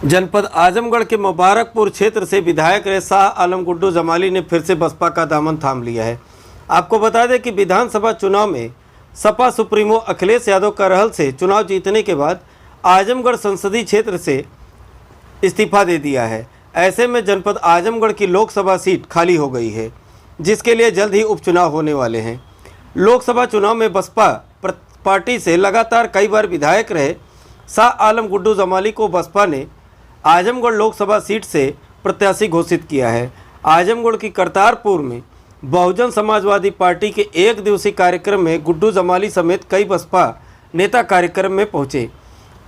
जनपद आजमगढ़ के मुबारकपुर क्षेत्र से विधायक रहे शाह आलम गुड्डू जमाली ने फिर से बसपा का दामन थाम लिया है। आपको बता दें कि विधानसभा चुनाव में सपा सुप्रीमो अखिलेश यादव करहल से चुनाव जीतने के बाद आजमगढ़ संसदीय क्षेत्र से इस्तीफा दे दिया है। ऐसे में जनपद आजमगढ़ की लोकसभा सीट खाली हो गई है, जिसके लिए जल्द ही उपचुनाव होने वाले हैं। लोकसभा चुनाव में बसपा पार्टी से लगातार कई बार विधायक रहे शाह आलम गुड्डू जमाली को बसपा ने आजमगढ़ लोकसभा सीट से प्रत्याशी घोषित किया है। आजमगढ़ की करतारपुर में बहुजन समाजवादी पार्टी के एक दिवसीय कार्यक्रम में गुड्डू जमाली समेत कई बसपा नेता कार्यक्रम में पहुंचे।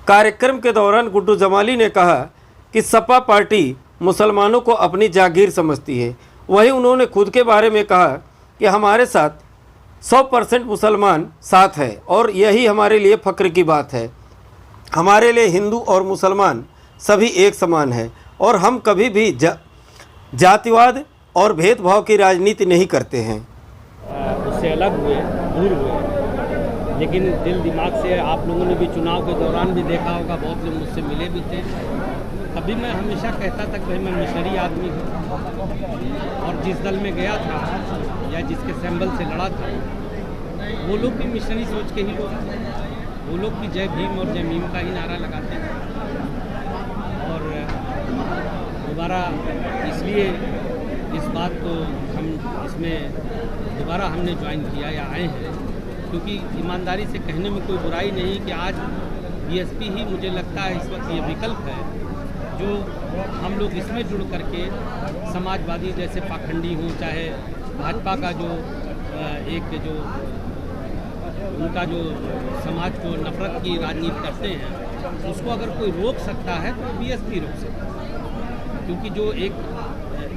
कार्यक्रम के दौरान गुड्डू जमाली ने कहा कि सपा पार्टी मुसलमानों को अपनी जागीर समझती है। वहीं उन्होंने खुद के बारे में कहा कि हमारे साथ 100% मुसलमान साथ है और यही हमारे लिए फ़ख्र की बात है। हमारे लिए हिंदू और मुसलमान सभी एक समान है और हम कभी भी जातिवाद और भेदभाव की राजनीति नहीं करते हैं। उससे अलग हुए, दूर हुए, लेकिन दिल दिमाग से आप लोगों ने भी चुनाव के दौरान भी देखा होगा, बहुत लोग मुझसे मिले भी थे। तभी मैं हमेशा कहता था कि मैं मिशनरी आदमी हूँ और जिस दल में गया था या जिसके सिंबल से लड़ा था वो लोग भी मिशनरी सोच के ही लोग, वो लोग भी जय भीम और जय मीम का ही नारा लगाते हैं। और दोबारा इसलिए इस बात को हम इसमें दोबारा हमने ज्वाइन किया या आए हैं, क्योंकि ईमानदारी से कहने में कोई बुराई नहीं कि आज बीएसपी ही मुझे लगता है इस वक्त ये विकल्प है जो हम लोग इसमें जुड़ करके समाजवादी जैसे पाखंडी हों, चाहे भाजपा का जो एक जो उनका जो समाज को नफरत की राजनीति करते हैं, उसको अगर कोई रोक सकता है तो बीएसपी रोक सकता है। क्योंकि जो एक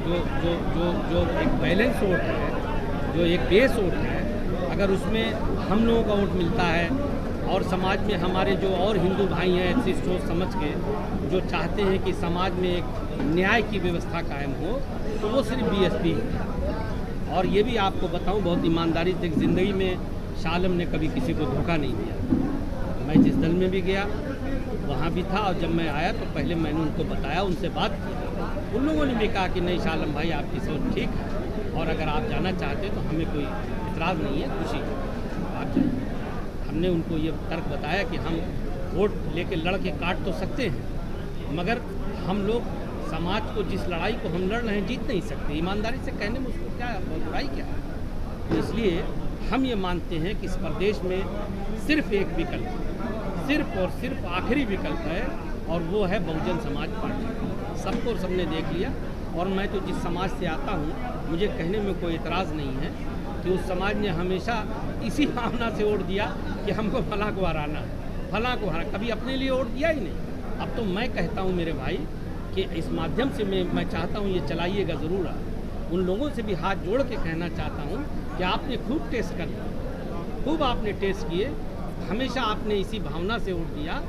जो जो जो जो एक बैलेंस वोट है, जो एक बेस वोट है, अगर उसमें हम लोगों का वोट मिलता है और समाज में हमारे जो और हिंदू भाई हैं ऐसी सोच समझ के जो चाहते हैं कि समाज में एक न्याय की व्यवस्था कायम हो, तो वो सिर्फ बीएसपी है। और ये भी आपको बताऊं बहुत ईमानदारी से, ज़िंदगी में शाह आलम ने कभी किसी को धोखा नहीं दिया। मैं जिस दल में भी गया वहाँ भी था और जब मैं आया तो पहले मैंने उनको बताया, उनसे बात की। उन लोगों ने भी कहा कि नहीं शाह आलम भाई आपकी सोच ठीक है और अगर आप जाना चाहते तो हमें कोई इतराज़ नहीं है, खुशी आप जाइए। हमने उनको ये तर्क बताया कि हम वोट लेके लड़ के काट तो सकते हैं, मगर हम लोग समाज को जिस लड़ाई को हम लड़ रहे हैं जीत नहीं सकते। ईमानदारी से कहने में उसको क्या बुराई क्या है। तो इसलिए हम ये मानते हैं कि इस प्रदेश में सिर्फ एक विकल्प, सिर्फ और सिर्फ आखिरी विकल्प है और वो है बहुजन समाज पार्टी। सबको सबने देख लिया और मैं तो जिस समाज से आता हूँ मुझे कहने में कोई एतराज़ नहीं है कि उस समाज ने हमेशा इसी भावना से वोट दिया कि हमको फलां को हराना है, फलां को हरा, कभी अपने लिए वोट दिया ही नहीं। अब तो मैं कहता हूँ मेरे भाई कि इस माध्यम से मैं चाहता हूँ ये चलाइएगा ज़रूर। उन लोगों से भी हाथ जोड़ के कहना चाहता हूँ कि आपने खूब टेस्ट कर लिया, खूब आपने टेस्ट किए, हमेशा आपने इसी भावना से वोट दिया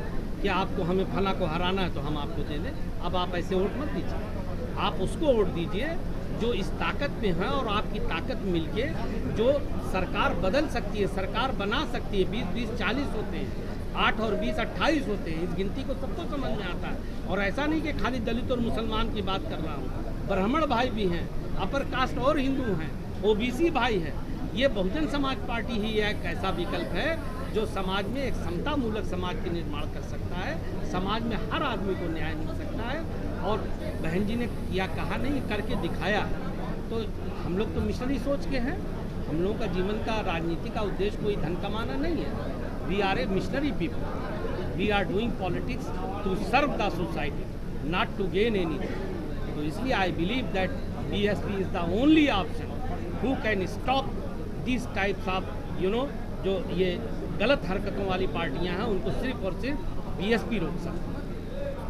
कि आपको हमें फला को हराना है तो हम आपको दे दें। अब आप ऐसे वोट मत दीजिए, आप उसको वोट दीजिए जो इस ताकत में है और आपकी ताकत मिलके जो सरकार बदल सकती है, सरकार बना सकती है। 20-20 40 होते हैं, 8 और 20 28 होते हैं, इस गिनती को सबको समझ में आता है। और ऐसा नहीं कि खाली दलित और मुसलमान की बात कर रहा हूँ, ब्राह्मण भाई भी हैं, अपर कास्ट और हिंदू हैं, ओबीसी भाई हैं। ये बहुजन समाज पार्टी ही एक ऐसा विकल्प है जो समाज में एक समता मूलक समाज के निर्माण कर सकता है, समाज में हर आदमी को न्याय मिल सकता है। और बहन जी ने किया कहा नहीं, करके दिखाया। तो हम लोग तो मिशनरी सोच के हैं, हम लोगों का जीवन का राजनीति का उद्देश्य कोई धन कमाना नहीं है। We are a missionary people, we are doing politics to serve the society, not to gain anything. तो इसलिए I believe that BSP is the only option who can stop this types of जो ये गलत हरकतों वाली पार्टियां हैं, उनको सिर्फ और सिर्फ बीएसपी रोक सकती है।